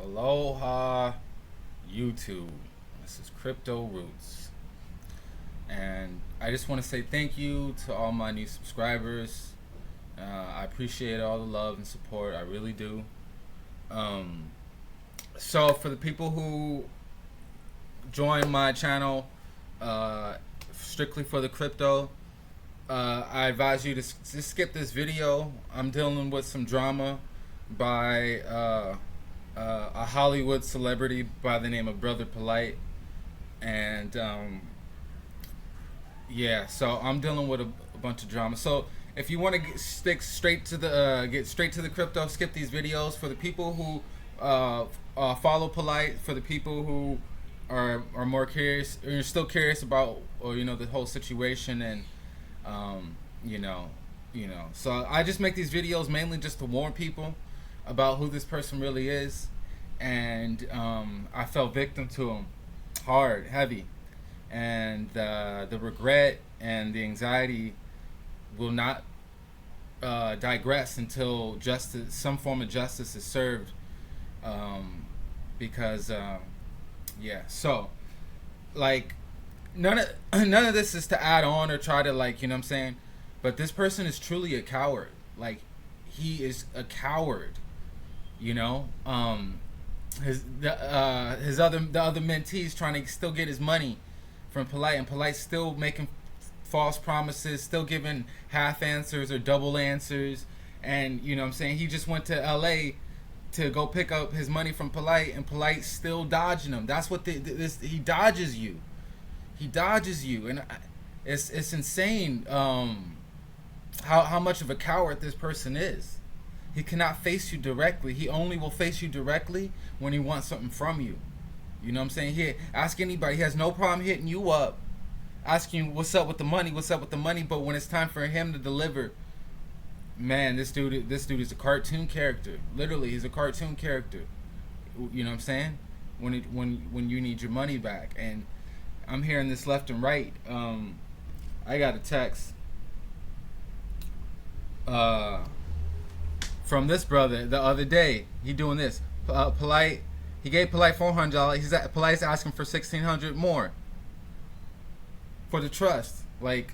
Aloha YouTube. This is Crypto Rootz. And I just want to say thank you to all my new subscribers. I appreciate all the love and support. I really do. So for the people who join my channel strictly for the crypto, I advise you to just skip this video. I'm dealing with some drama by a Hollywood celebrity by the name of Brother Polight, and yeah, so I'm dealing with a bunch of drama. So if you want to get straight to the crypto, skip these videos. For the people who follow Polight, for the people who are more curious, or you're still curious about, or the whole situation, and you know, so I just make these videos mainly just to warn people about who this person really is, and I fell victim to him hard, heavy, and the regret and the anxiety will not digress until justice, some form of justice, is served, because yeah, so like none of this is to add on or try to, like, what I'm saying, but this person is truly a coward. Like, he is a coward, his other mentees trying to still get his money from Polight, and Polite still making false promises, still giving half answers or double answers, and what I'm saying, he just went to LA to go pick up his money from Polight, and Polight still dodging him. That's what he dodges you. He dodges you, and it's insane how much of a coward this person is. He cannot face you directly. He only will face you directly when he wants something from you. You know what I'm saying? Here, ask anybody. He has no problem hitting you up, asking you what's up with the money, but when it's time for him to deliver, man, this dude is a cartoon character. Literally, he's a cartoon character. You know what I'm saying? When you need your money back. And I'm hearing this left and right. I got a text from this brother the other day. He doing this. Polight. He gave Polight $400. Polight's asking for $1,600 more for the trust. Like,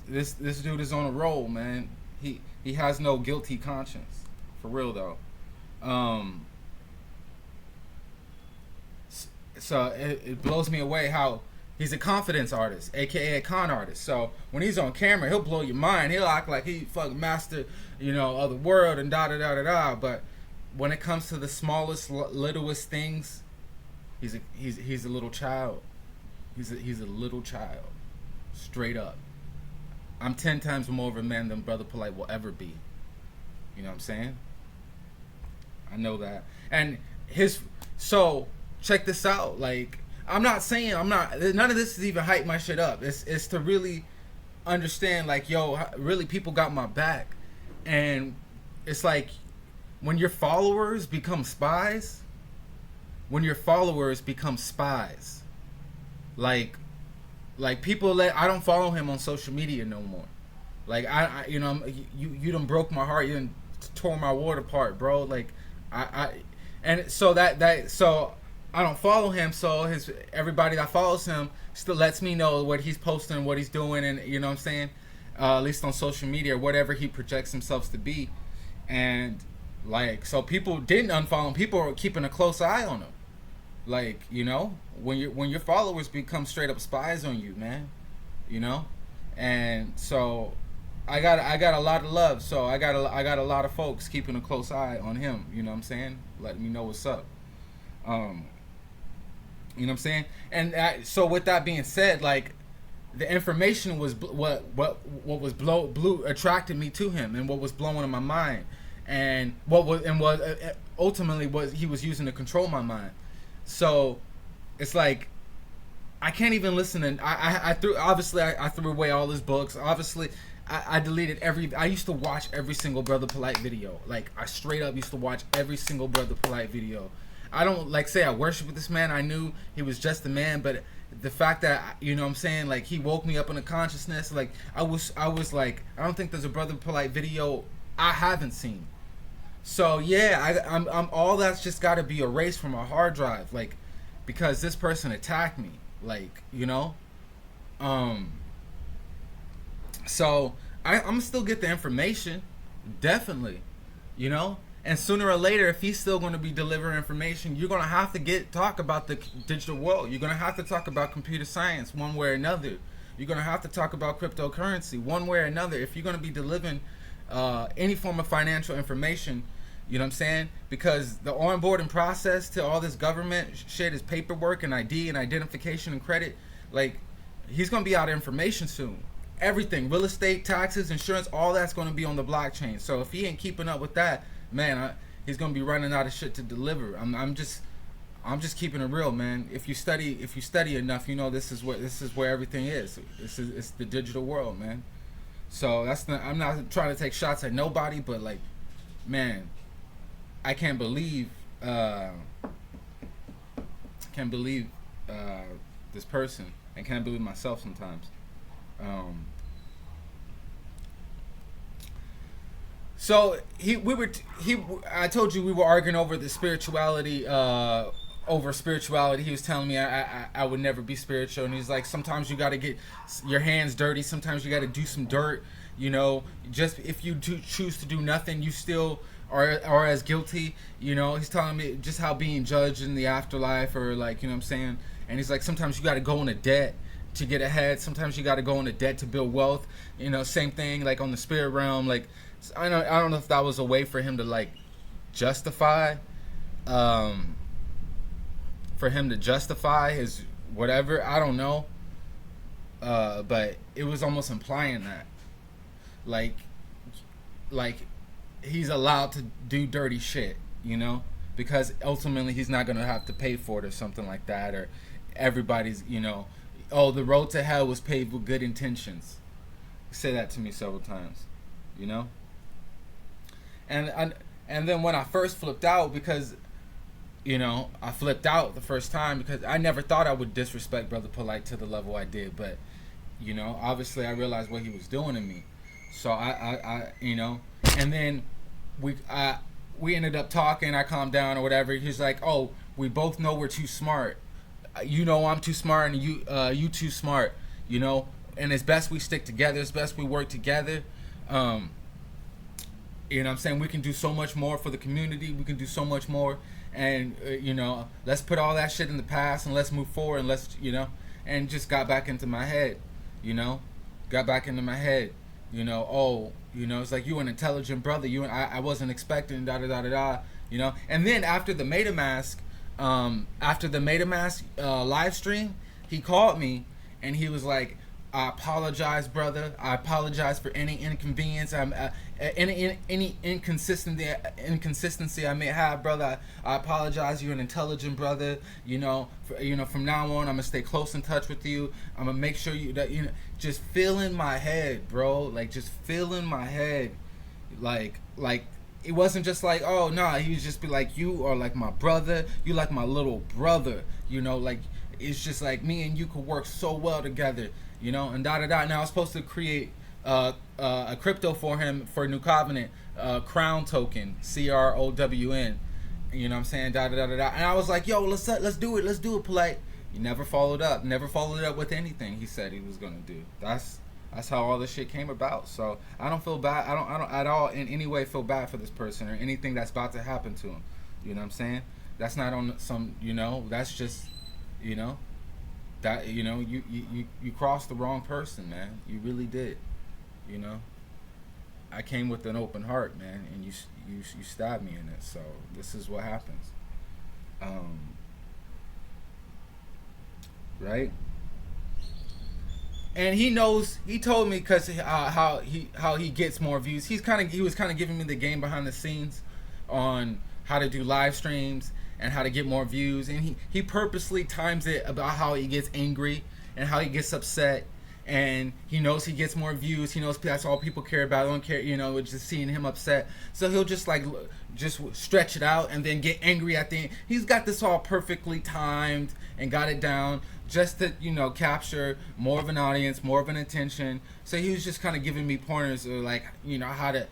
this dude is on a roll, man. He has no guilty conscience, for real though. So it blows me away how he's a confidence artist, aka a con artist. So when he's on camera, he'll blow your mind. He'll act like he fucking master, of the world, and da da da da da. But when it comes to the smallest, littlest things, he's a little child. He's a little child, straight up. I'm 10 times more of a man than Brother Polight will ever be. You know what I'm saying? I know that. And so check this out. Like, none of this is even hype my shit up. It's to really understand, like, yo, really people got my back. And it's like, when your followers become spies, like people I don't follow him on social media no more. Like, you done broke my heart. You done tore my world apart, bro. Like, and so so I don't follow him. So everybody that follows him still lets me know what he's posting, what he's doing, and you know what I'm saying, at least on social media or whatever he projects himself to be. And like, so people didn't unfollow him. People are keeping a close eye on him. Like, when your followers become straight up spies on you, man, and so I got a lot of love. So I got a lot of folks keeping a close eye on him. You know what I'm saying? Letting me know what's up. You know what I'm saying? And so with that being said, like, the information was what was attracted me to him, and what was blowing in my mind, and what ultimately was he was using to control my mind. So it's like, I can't even listen. And I threw away all his books. Obviously, I deleted I used to watch every single Brother Polight video. Like, I straight up used to watch every single Brother Polight video. I don't like say I worship this man. I knew he was just a man, but the fact that, what I'm saying, like, he woke me up in a consciousness. Like, I was like, I don't think there's a Brother Polight video I haven't seen. So yeah, I'm all that's just got to be erased from my hard drive, like, because this person attacked me, like, you know. Um, so I'm still get the information, definitely, you know. And sooner or later, if he's still going to be delivering information, you're going to have to talk about the digital world. You're going to have to talk about computer science one way or another. You're going to have to talk about cryptocurrency one way or another. If you're going to be delivering any form of financial information, you know what I'm saying? Because the onboarding process to all this government shit is paperwork and ID and identification and credit. Like, he's going to be out of information soon. Everything, real estate, taxes, insurance, all that's going to be on the blockchain. So if he ain't keeping up with that, man, he's gonna be running out of shit to deliver. I'm just keeping it real, man. If you study enough, you know this is where everything is. It's the digital world, man. So I'm not trying to take shots at nobody, but like, man, I can't believe this person, and can't believe myself sometimes. So I told you we were arguing over the spirituality, over spirituality. He was telling me I would never be spiritual, and he's like, sometimes you got to get your hands dirty. Sometimes you got to do some dirt. You know, just if you choose to do nothing, you still are as guilty. You know, he's telling me just how being judged in the afterlife, or like, you know what I'm saying. And he's like, sometimes you got to go into debt to get ahead. Sometimes you got to go into debt to build wealth. You know, same thing like on the spirit realm, like. I don't know if that was a way for him to like justify, for him to justify his whatever. I don't know, but it was almost implying that, like he's allowed to do dirty shit, you know, because ultimately he's not gonna have to pay for it or something like that, or everybody's, you know, oh, the road to hell was paved with good intentions. He said that to me several times, you know. And then when I first flipped out, because, you know, I flipped out the first time because I never thought I would disrespect Brother Polight to the level I did, but, you know, obviously I realized what he was doing to me. So I you know, and then we ended up talking. I calmed down or whatever. He's like, oh, we both know we're too smart. You know, I'm too smart, and you too smart. You know, and it's best we stick together. It's best we work together. You know what I'm saying? We can do so much more for the community. We can do so much more. And, you know, let's put all that shit in the past and let's move forward, and let's, you know, and just got back into my head, you know, you know, oh, you know, it's like, you an intelligent brother. I wasn't expecting da-da-da-da-da, you know. And then after the MetaMask, live stream, he called me and he was like, I apologize, brother. I apologize for any inconvenience. Any inconsistency I may have, brother. I apologize. You're an intelligent brother. You know, from now on, I'm gonna stay close in touch with you. I'm gonna make sure that you know. Just feel in my head, bro. Like, just feel in my head. Like it wasn't just like, oh no. He was just be like, you are like my brother. You like my little brother. You know, like, it's just like me and you could work so well together. You know, and da-da-da. Now I was supposed to create a crypto for him for New Covenant, Crown token, CROWN. You know what I'm saying? Da-da-da-da-da. And I was like, yo, let's do it, Polight. He never followed up with anything he said he was gonna do. That's how all this shit came about. So I don't feel bad. I don't at all in any way feel bad for this person or anything that's about to happen to him. You know what I'm saying? That's not on some, you know, that's just, you know, that, you know, you crossed the wrong person, man. You really did. You know, I came with an open heart, man, and you stabbed me in it. So this is what happens. Right? And he knows. He told me because how he gets more views. He was kind of giving me the game behind the scenes on how to do live streams and how to get more views, and he purposely times it about how he gets angry and how he gets upset, and he knows he gets more views. He knows that's all people care about. They don't care, you know, just seeing him upset. So he'll just stretch it out and then get angry at the end. He's got this all perfectly timed and got it down just to, you know, capture more of an audience, more of an attention. So he was just kind of giving me pointers of, like, you know, how to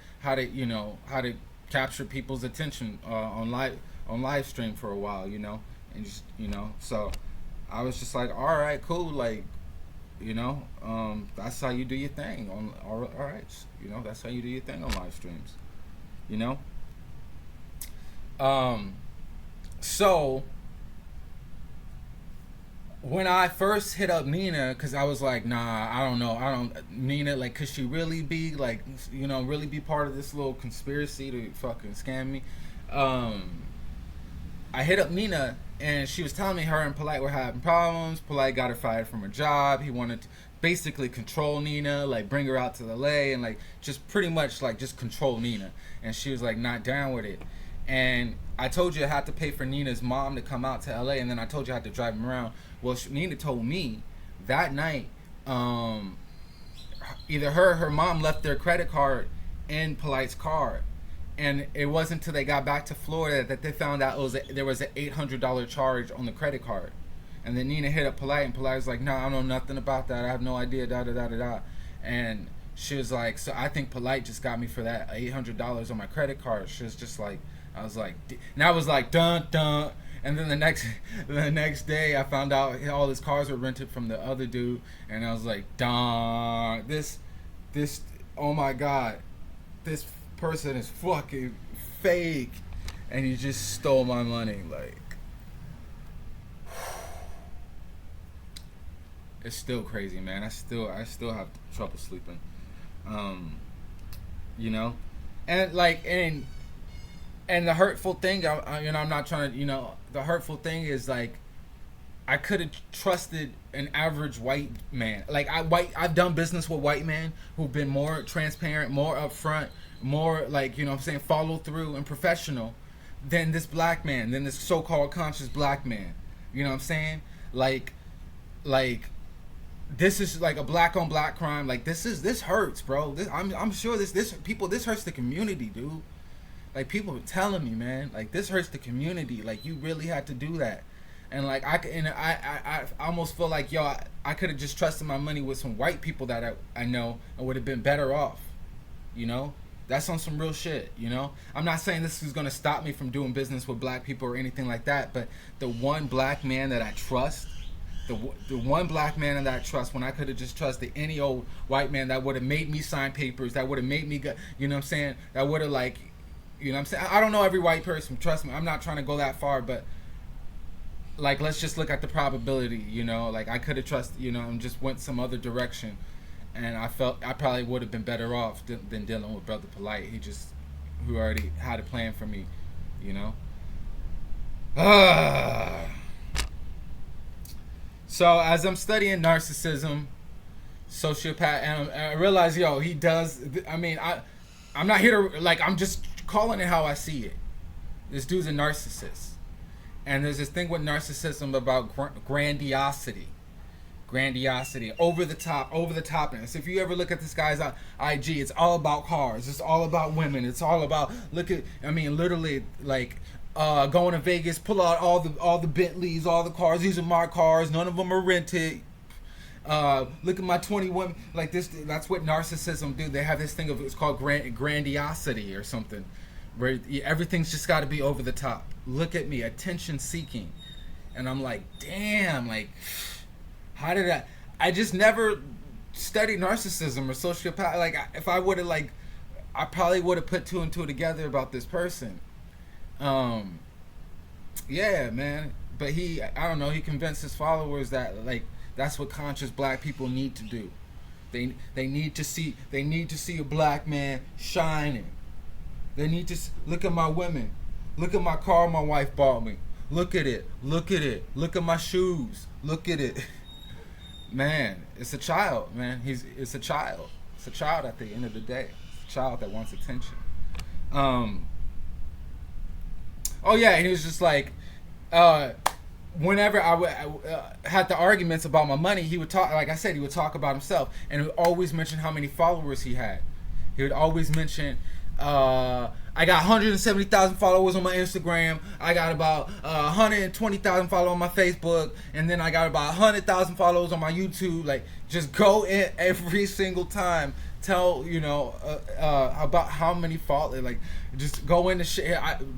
capture people's attention on live stream for a while, you know, and just, you know, so I was just like, all right, cool, like, you know, that's how you do your thing on, all right, you know, that's how you do your thing on live streams, you know. So when I first hit up Nina, because I was like, nah, I don't know, Nina, like, could she really be, like, you know, really be part of this little conspiracy to fucking scam me? I hit up Nina, and she was telling me her and Polight were having problems. Polight got her fired from her job. He wanted to basically control Nina, like, bring her out to LA, and, like, just pretty much, like, just control Nina. And she was, like, not down with it. And I told you I had to pay for Nina's mom to come out to LA, and then I told you I had to drive him around. Well, Nina told me that night, either her mom left their credit card in Polight's car, and it wasn't until they got back to Florida that they found out there was an $800 charge on the credit card. And then Nina hit up Polight, and Polight was like, "No, I don't know nothing about that. I have no idea." Da da da da da. And she was like, "So I think Polight just got me for that $800 on my credit card." She was just like, I was like, and I was like, dun dun. And then the next day, I found out all his cars were rented from the other dude, and I was like, dun. This, oh my god, this person is fucking fake, and he just stole my money. Like, it's still crazy, man. I still have trouble sleeping, you know, and like, and the hurtful thing, you know, I'm not trying to, you know, the hurtful thing is, like, I could have trusted an average white man. Like, I've done business with white men who've been more transparent, more upfront, more, like, you know what I'm saying, follow through and professional than this black man, than this so-called conscious black man. You know what I'm saying? Like this is like a black on black crime. Like, this hurts, bro. I'm sure this hurts the community, dude. Like, people are telling me, man, like, this hurts the community. Like, you really had to do that. And, like, I almost feel like, yo, I could have just trusted my money with some white people that I know and would have been better off. You know? That's on some real shit, you know? I'm not saying this is going to stop me from doing business with black people or anything like that, but the one black man that I trust, the one black man that I trust, when I could have just trusted any old white man that would have made me sign papers, that would have made me go, you know what I'm saying? That would have, like, you know what I'm saying? I don't know every white person, trust me. I'm not trying to go that far, but, like, let's just look at the probability, you know? Like, I could have trusted, you know, and just went some other direction. And I felt I probably would have been better off than dealing with Brother Polight. Who already had a plan for me, you know? So, as I'm studying narcissism, sociopath, and I realize, yo, he does, I mean, I'm not here to, like, I'm just calling it how I see it. This dude's a narcissist. And there's this thing with narcissism about grandiosity, over the topness. If you ever look at this guy's IG, it's all about cars, it's all about women, it's all about, literally, like, going to Vegas, pull out all the Bentleys, all the cars. These are my cars, none of them are rented. Look at my 20 women. Like, this, that's what narcissism do. They have this thing it's called grandiosity or something, where everything's just got to be over the top. Look at me, attention seeking. And I'm like, damn, like, how did I just never studied narcissism or sociopath. Like, if I would have, like, I probably would have put two and two together about this person. Yeah, man. But I don't know, he convinced his followers that, like, that's what conscious black people need to do. They need to see a black man shining. They need to look at my women. Look at my car my wife bought me. Look at it. Look at it. Look at my shoes. Look at it. Man, it's a child, man. It's a child. It's a child at the end of the day. It's a child that wants attention. Oh yeah, he was just like, whenever I had the arguments about my money, he would talk, like I said, he would talk about himself, and he would always mention how many followers he had. He would always mention, I got 170,000 followers on my Instagram. I got about 120,000 followers on my Facebook, and then I got about 100,000 followers on my YouTube. Like, just go in every single time tell about how many like just go into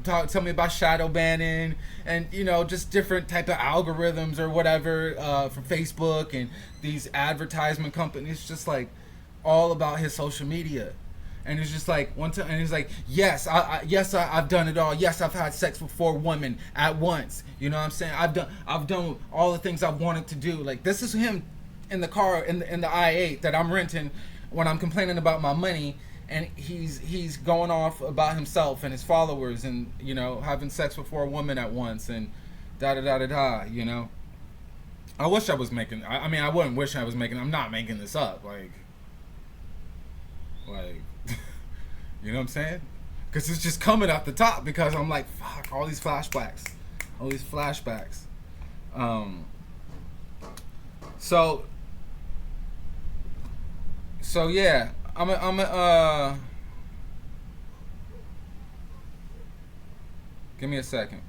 tell me about shadow banning and just different type of algorithms or whatever from Facebook and these advertisement companies, just like all about his social media. And it's just like one time, and he's like, yes, I've done it all. Yes, I've had sex with 4 women at once. You know what I'm saying? I've done all the things I've wanted to do. Like, this is him in the car in the i8 that I'm renting when I'm complaining about my money, and he's going off about himself and his followers, and having sex with 4 women at once, and da da da da da. I wish I was making. I mean, I wouldn't wish I was making. I'm not making this up. Like. You know what I'm saying? Because it's just coming at the top, because I'm like, fuck, all these flashbacks. So yeah, give me a second.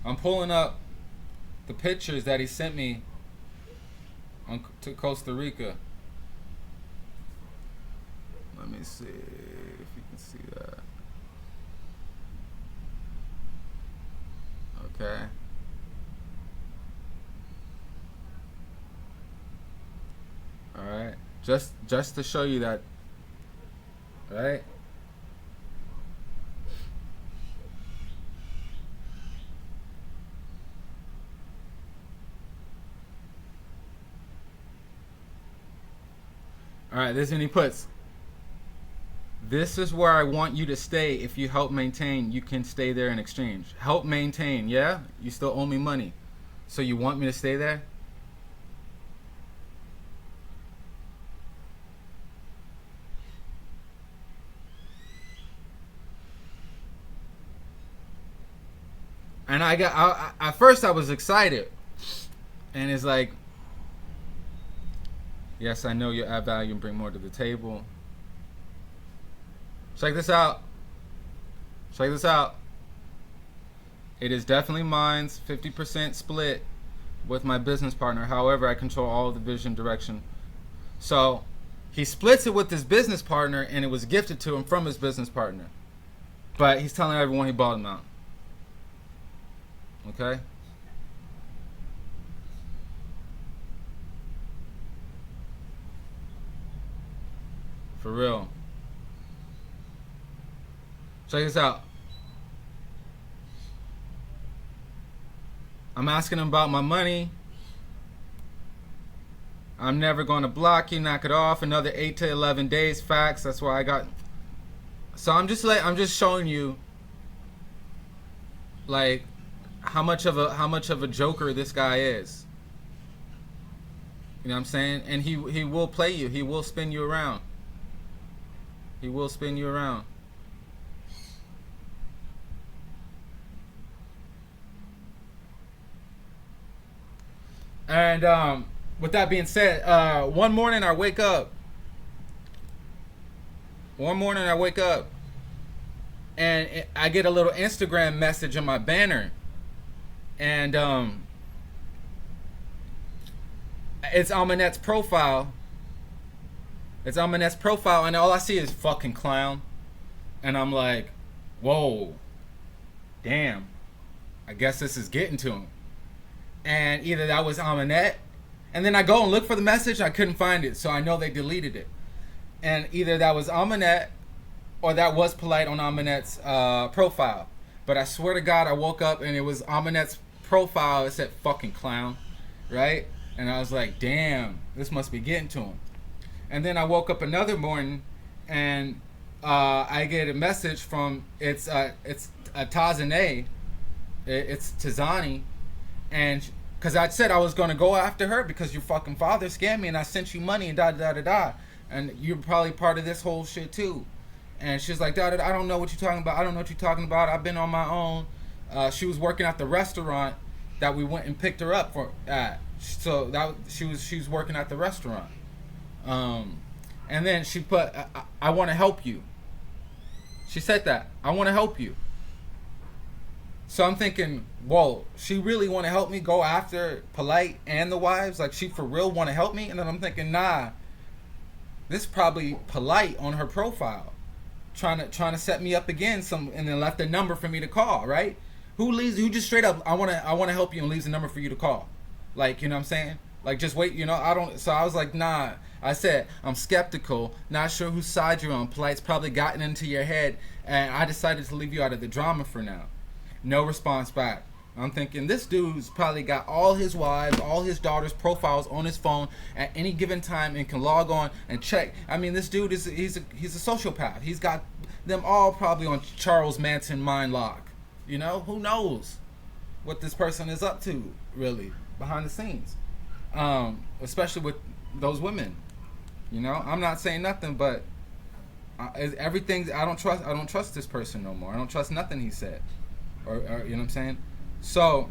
I'm pulling up the pictures that he sent me to Costa Rica. Let me see if you can see that. Okay. All right. Just to show you that. Right? All right, this is when he puts, this is where I want you to stay. If you help maintain, you can stay there in exchange. Help maintain, yeah? You still owe me money. So you want me to stay there? And at first I was excited. And it's like, yes, I know you add value and bring more to the table. Check this out. It is definitely mine's 50% split with my business partner. However, I control all the vision direction. So he splits it with his business partner, and it was gifted to him from his business partner. But he's telling everyone he bought them out. Okay? For real. Check this out. I'm asking him about my money. I'm never going to block you. Knock it off. Another 8 to 11 days. Facts. That's why I got. So I'm just showing you, like, how much of a joker this guy is. You know what I'm saying? And he will play you. He will spin you around. He will spin you around. And with that being said, one morning I wake up. And I get a little Instagram message in my banner. And it's Amanet's profile. And all I see is fucking clown. And I'm like, whoa, damn, I guess this is getting to him. And either that was Amanet, and then I go and look for the message, I couldn't find it, so I know they deleted it. And either that was Amanet, or that was Polight on Amanet's profile. But I swear to God, I woke up and it was Amanet's profile. It said fucking clown, right? And I was like, damn, this must be getting to him. And then I woke up another morning, and I get a message from it's Tazane, it's Tazani, and because I said I was gonna go after her because your fucking father scammed me and I sent you money and da da da da, and you're probably part of this whole shit too. And she's like, da da, I don't know what you're talking about. I've been on my own. She was working at the restaurant that we went and picked her up at. So that she was working at the restaurant. And then she put, I want to help you. She said that. I want to help you. So I'm thinking, whoa, she really want to help me go after Polight and the wives? Like, she for real want to help me? And then I'm thinking, nah, this is probably Polight on her profile, trying to set me up again. And then left a number for me to call. Right? Who just straight up, I wanna help you, and leaves a number for you to call? Like, you know what I'm saying? Like, just wait, I don't. So I was like, nah. I said, I'm skeptical, not sure whose side you're on. Polight's probably gotten into your head, and I decided to leave you out of the drama for now. No response back. I'm thinking, this dude's probably got all his wives, all his daughters' profiles on his phone at any given time and can log on and check. I mean, this dude he's a sociopath. He's got them all probably on Charles Manson mind lock. Who knows what this person is up to, really, behind the scenes. Especially with those women. I'm not saying nothing, but everything. I don't trust this person no more. I don't trust nothing he said, or you know what I'm saying. So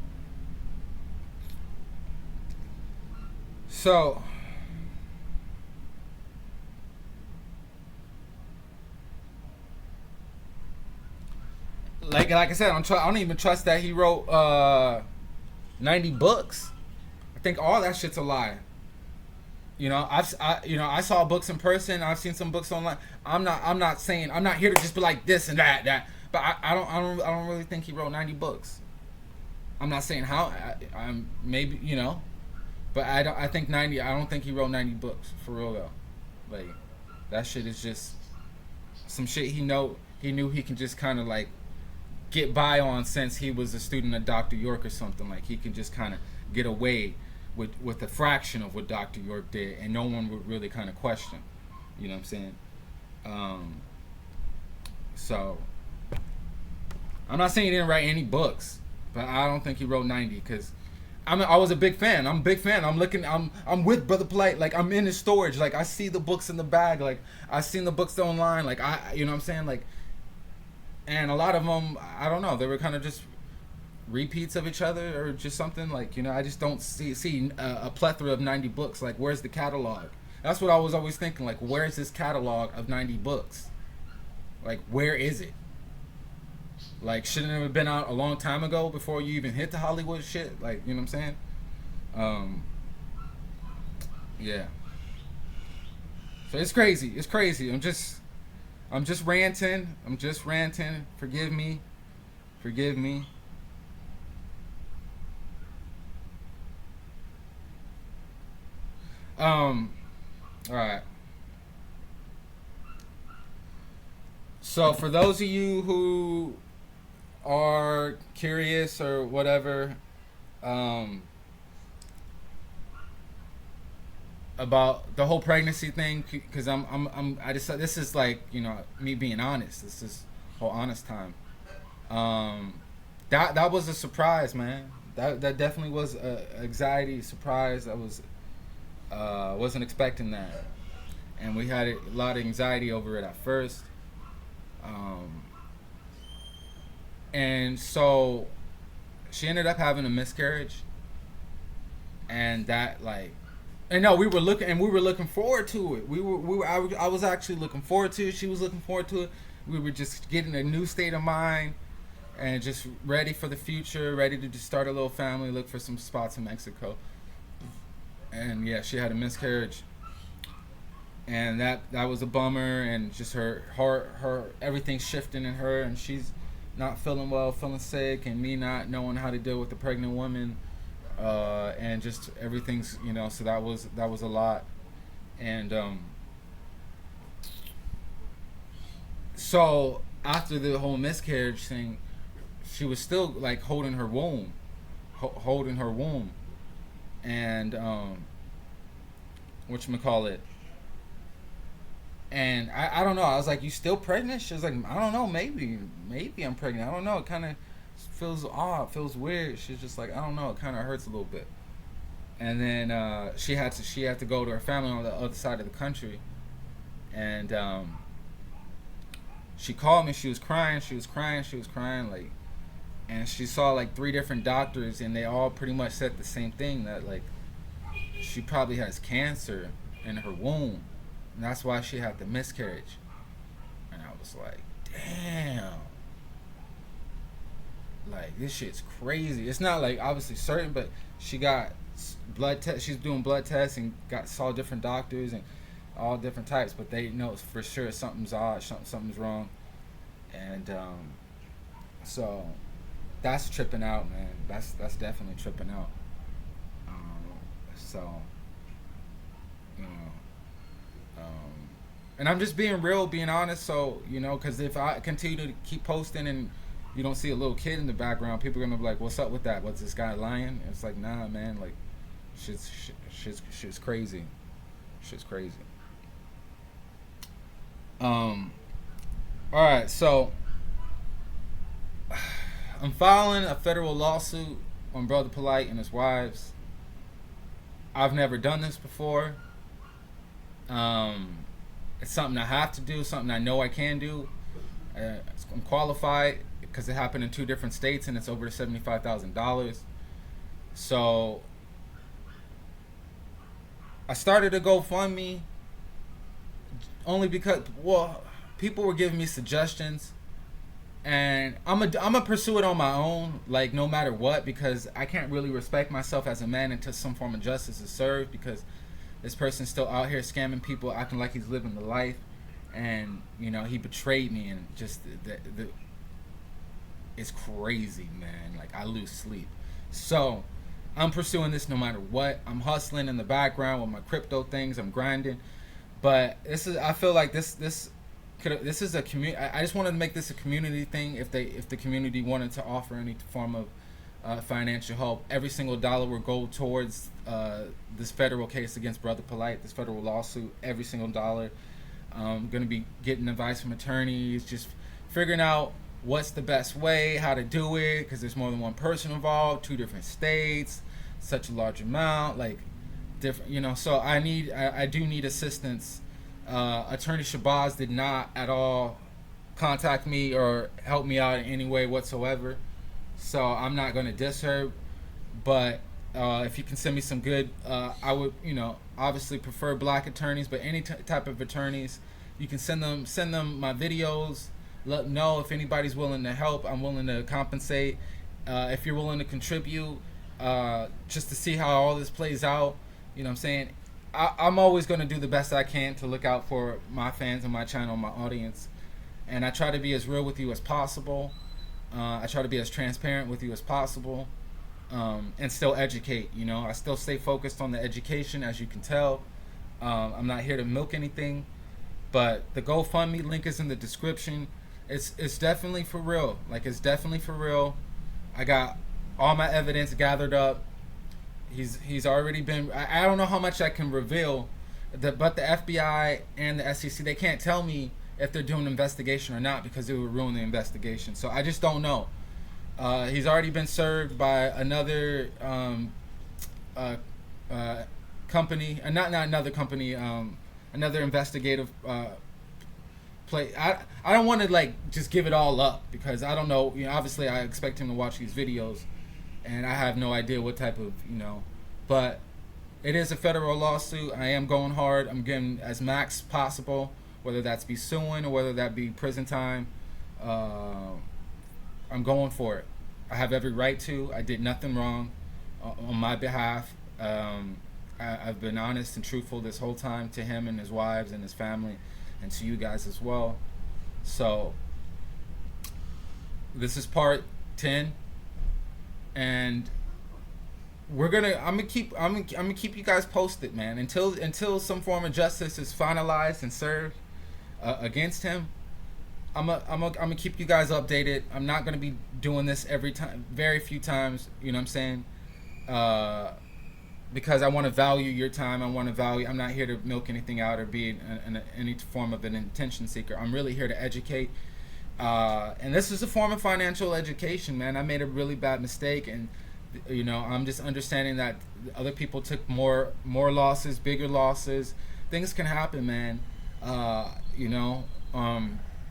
like I said, I don't even trust that he wrote 90 books. I think all that shit's a lie. I saw books in person. I've seen some books online. I'm not saying, I'm not here to just be like this and that. But I don't really think he wrote 90 books. I'm not saying how. I'm maybe but I think 90. I don't think he wrote 90 books for real though. Like, that shit is just some shit he knew he can just kind of like get by on, since he was a student of Dr. York or something. Like, he can just kind of get away with a fraction of what Dr. York did, and no one would really kind of question. You know what I'm saying? So I'm not saying he didn't write any books, but I don't think he wrote 90, because I was a big fan. I'm a big fan. I'm with Brother Polight. Like, I'm in his storage. Like, I see the books in the bag. Like, I seen the books online. Like, you know what I'm saying? Like, and a lot of them, I don't know, they were kind of just repeats of each other, or just something. Like, I just don't see a plethora of 90 books. Like, where's the catalog? That's what I was always thinking. Like, where's this catalog of 90 books? Like, where is it? Like, shouldn't it have been out a long time ago, before you even hit the Hollywood shit? Like, you know what I'm saying? Yeah. So it's crazy. It's crazy. I'm just ranting. Forgive me. All right. So for those of you who are curious or whatever, about the whole pregnancy thing, because I just, this is like, me being honest. This is whole honest time. That was a surprise, man. That definitely was a anxiety surprise. I wasn't expecting that, and we had a lot of anxiety over it at first. And so she ended up having a miscarriage, and that, like, and no, we were looking forward to it. I was actually looking forward to it. She was looking forward to it. We were just getting a new state of mind, and just ready for the future, ready to just start a little family, look for some spots in Mexico. And yeah, she had a miscarriage, and that was a bummer. And just her everything shifting in her, and she's not feeling well, feeling sick, and me not knowing how to deal with the pregnant woman, and just everything's, so that was a lot. And so after the whole miscarriage thing, she was still like holding her womb, and whatchamacallit, and I don't know, I was like, you still pregnant? She was like, I don't know, maybe I'm pregnant, I don't know, it kind of feels odd, feels weird. She's just like, I don't know, it kind of hurts a little bit. And then she had to go to her family on the other side of the country, and she called me. She was crying, like, and she saw like 3 different doctors, and they all pretty much said the same thing, that like she probably has cancer in her womb, and that's why she had the miscarriage. And I was like, damn. Like, this shit's crazy. It's not like obviously certain, but she got blood test. She's doing blood tests and saw different doctors and all different types, but they know for sure something's odd, something's wrong, and so that's tripping out, man. That's definitely tripping out. So, you know, and I'm just being real, being honest. So, you know, because if I continue to keep posting and you don't see a little kid in the background, people are gonna be like, "What's up with that? What's this guy lying?" And it's like, nah, man. Like, shit's crazy. Shit's crazy. All right, so I'm filing a federal lawsuit on Brother Polight and his wives. I've never done this before. It's something I have to do, something I know I can do. I'm qualified because it happened in 2 different states and it's over $75,000. So I started a GoFundMe only because, well, people were giving me suggestions, and I'm gonna pursue it on my own, like, no matter what, because I can't really respect myself as a man until some form of justice is served, because this person's still out here scamming people, acting like he's living the life, and, you know, he betrayed me, and just it's crazy, man. Like, I lose sleep. So I'm pursuing this no matter what. I'm hustling in the background with my crypto things. I'm grinding. But I feel like this is a community. I just wanted to make this a community thing. If the community wanted to offer any form of financial help, every single dollar will go towards this federal case against Brother Polight, this federal lawsuit. Every single dollar. I'm gonna be getting advice from attorneys, just figuring out what's the best way, how to do it, because there's more than one person involved, 2 different states, such a large amount, like, different, you know. So I do need assistance. Attorney Shabazz did not at all contact me or help me out in any way whatsoever, so I'm not going to diss her, but if you can send me some good, I would, you know, obviously prefer black attorneys, but any type of attorneys, you can send them my videos. Let know if anybody's willing to help. I'm willing to compensate. If you're willing to contribute, just to see how all this plays out, you know what I'm saying? I'm always going to do the best I can to look out for my fans and my channel, my audience. And I try to be as real with you as possible. I try to be as transparent with you as possible. And still educate, you know. I still stay focused on the education, as you can tell. I'm not here to milk anything. But the GoFundMe link is in the description. It's definitely for real. Like, it's definitely for real. I got all my evidence gathered up. He's already been. I don't know how much I can reveal, but the FBI and the SEC, they can't tell me if they're doing an investigation or not, because it would ruin the investigation. So I just don't know. He's already been served by another company, not another company, another investigative play. I don't want to, like, just give it all up, because I don't know. You know, obviously I expect him to watch these videos, and I have no idea what type of, you know, but it is a federal lawsuit. I am going hard. I'm getting as max possible, whether that's be suing or whether that be prison time. I'm going for it. I have every right to. I did nothing wrong on my behalf. I've been honest and truthful this whole time to him and his wives and his family, and to you guys as well. So this is part 10, and I'm gonna keep you guys posted, man, until some form of justice is finalized and served against him. I'm gonna keep you guys updated. I'm not gonna be doing this every time, very few times, you know what I'm saying? Because I want to value your time. I'm not here to milk anything out or be any form of an attention seeker. I'm really here to educate. And this is a form of financial education, man. I made a really bad mistake, and, you know, I'm just understanding that other people took more losses, bigger losses. Things can happen, man. You know,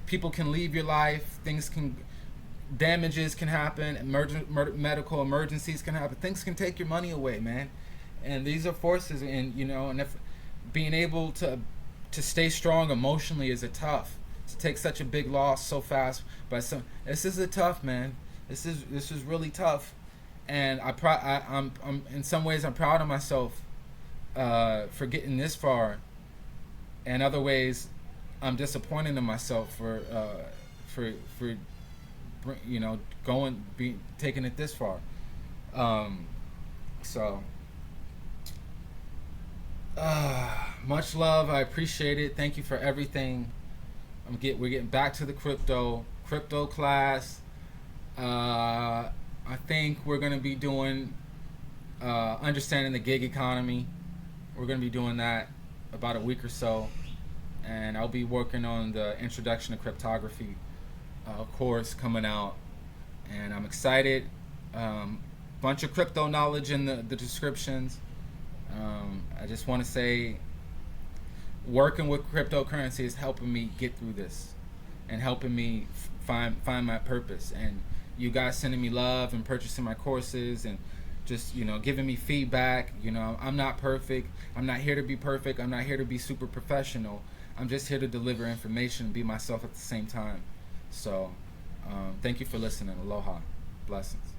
people can leave your life. Damages can happen. Medical emergencies can happen. Things can take your money away, man. And these are forces, and, you know, and if being able to stay strong emotionally is tough. To take such a big loss so fast, but this is tough, man. this is really tough, and I'm in some ways I'm proud of myself for getting this far. And other ways, I'm disappointed in myself for taking it this far. So much love. I appreciate it. Thank you for everything. We're getting back to the crypto class. I think we're gonna be doing understanding the gig economy. We're gonna be doing that about a week or so, and I'll be working on the introduction to cryptography course coming out, and I'm excited. Bunch of crypto knowledge in the descriptions. I just want to say, working with cryptocurrency is helping me get through this, and helping me find my purpose. And you guys sending me love and purchasing my courses, and just giving me feedback. I'm not perfect. I'm not here to be perfect. I'm not here to be super professional. I'm just here to deliver information and be myself at the same time. So thank you for listening. Aloha. Blessings.